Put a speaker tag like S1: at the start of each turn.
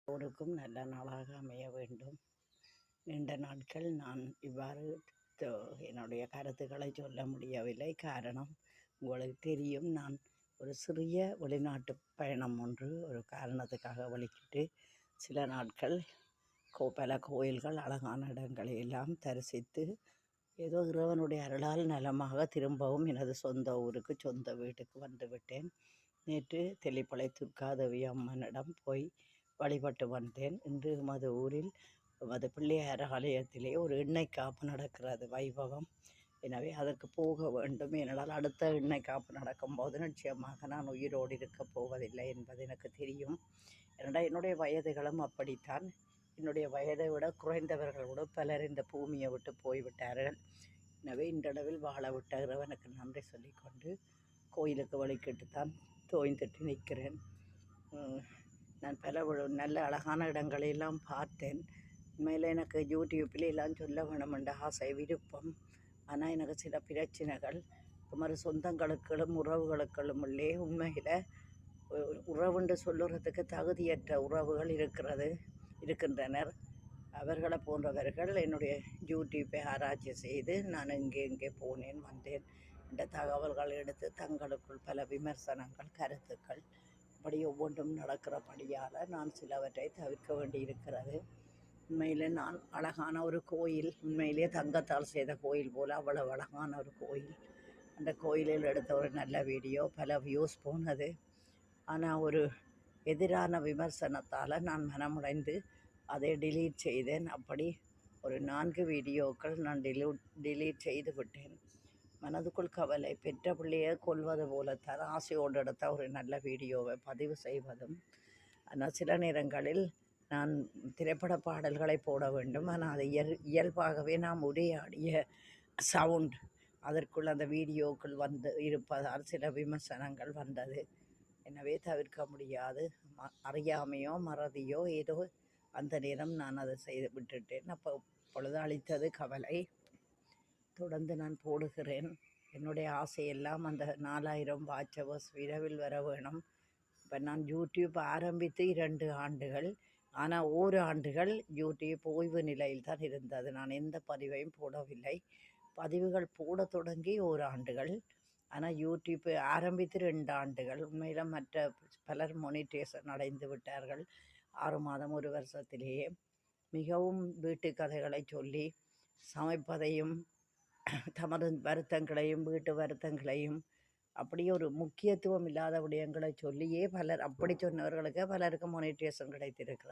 S1: எல்லோருக்கும் நல்ல நாளாக அமைய வேண்டும். நீண்ட நாட்கள் நான் இவ்வாறு என்னுடைய கருத்துக்களை சொல்ல முடியவில்லை. காரணம் உங்களுக்கு தெரியும், நான் ஒரு சிறிய வெளிநாட்டு பயணம் ஒன்று ஒரு காரணத்துக்காக வலிக்கிட்டு சில நாட்கள் பல கோயில்கள் அழகான இடங்களை எல்லாம் தரிசித்து ஏதோ இறைவனுடைய அருளால் நலமாக திரும்பவும் எனது சொந்த ஊருக்கு சொந்த வீட்டுக்கு வந்துவிட்டேன். நேற்று தெல்லிப்பளை துர்காதேவி அம்மனிடம் போய் வழிபட்டு வந்தேன். இன்று எமது ஊரில் எமது பிள்ளையார் ஆலயத்திலே ஒரு எண்ணெய் காப்பு நடக்கிறது, வைபவம். எனவே அதற்கு போக வேண்டும். ஏனென்றால் அடுத்த எண்ணெய் காப்பு நடக்கும்போது நிச்சயமாக நான் உயிரோடு இருக்கப் போவதில்லை என்பது எனக்கு தெரியும். ஏனென்றால் என்னுடைய வயதுகளும் அப்படித்தான். என்னுடைய வயதை விட குறைந்தவர்கள் கூட பலர் இந்த பூமியை விட்டு போய்விட்டார்கள். எனவே இன்றளவில் வாழ விட்ட இறைவனுக்கு நன்றி சொல்லிக்கொண்டு கோயிலுக்கு வழிகிட்டுத்தான் தோய்ந்துட்டு நிற்கிறேன். நான் பல நல்ல அழகான இடங்களெல்லாம் பார்த்தேன். உண்மையில் எனக்கு யூடியூப்பில் எல்லாம் சொல்ல வேணும் என்ற ஆசை, விருப்பம். ஆனால் எனக்கு சில பிரச்சனைகள் மாதிரி சொந்தங்களுக்களும் உறவுகளுக்களும் உள்ளே உண்மையில் உறவுண்டு சொல்லுறதுக்கு தகுதியற்ற உறவுகள் இருக்கின்றனர். அவர்களை போன்றவர்கள் என்னுடைய யூடியூப்பை ஆராய்ச்சி செய்து நான் இங்கே போனேன் வந்தேன் என்ற தகவல்கள் எடுத்து தங்களுக்குள் பல விமர்சனங்கள் கருத்துக்கள் இப்படி ஒவ்வொன்றும் நடக்கிறபடியால் நான் சிலவற்றை தவிர்க்க வேண்டி இருக்கிறது. உண்மையிலே நான் அழகான ஒரு கோயில், உண்மையிலே தங்கத்தால் செய்த கோயில் போல் அவ்வளவு அழகான ஒரு கோயில். அந்த கோயிலில் எடுத்த ஒரு நல்ல வீடியோ பல வியூஸ் போனது. ஆனால் ஒரு எதிரான விமர்சனத்தால் நான் மனமுடைந்து அதை டிலீட் செய்தேன். அப்படி ஒரு 4 வீடியோக்கள் நான் டிலீட் செய்து விட்டேன். மனதுக்குள் கவலை, பெற்ற பிள்ளையை கொள்வது போலத்தான் ஆசையோடு எடுத்த ஒரு நல்ல வீடியோவை பதிவு செய்வதும். ஆனால் சில நேரங்களில் நான் திரைப்பட பாடல்களை போட வேண்டும். ஆனால் அது இயல்பாகவே நாம் உரையாடிய சவுண்ட் அதற்குள் அந்த வீடியோக்கள் வந்து இருப்பதால் சில விமர்சனங்கள் வந்தது. எனவே தவிர்க்க முடியாது. அறியாமையோ மறதியோ ஏதோ அந்த நேரம் நான் அதை செய்து விட்டுட்டேன். அப்போ பொழுது அளித்தது கவலை. தொடர்ந்து நான் போடுகிறேன். என்னுடைய ஆசையெல்லாம் அந்த 4000 வாட்சவர்ஸ் விரைவில் வர வேணும். இப்போ நான் யூடியூப் ஆரம்பித்து 2 ஆண்டுகள். ஆனால் ஓராண்டுகள் யூடியூப் ஓய்வு நிலையில் தான் இருந்தது. நான் எந்த பதிவையும் போடவில்லை. பதிவுகள் போட தொடங்கி ஓராண்டுகள். ஆனால் யூடியூப் ஆரம்பித்து 2 ஆண்டுகள். உண்மையில் மற்ற பலர் மோனிட்டேஷன் அடைந்து விட்டார்கள் 6 மாதம் 1 வருஷத்திலேயே. மிகவும் வீட்டு கதைகளை சொல்லி சமைப்பதையும் தமது வருத்தங்களையும் வீட்டு வருத்தங்களையும் அப்படியே ஒரு முக்கியத்துவம் இல்லாத விடயங்களை சொல்லியே பலர் அப்படி சொன்னவர்களுக்கு பலருக்கு மோனிட்டேஷன் கிடைத்திருக்கிறது.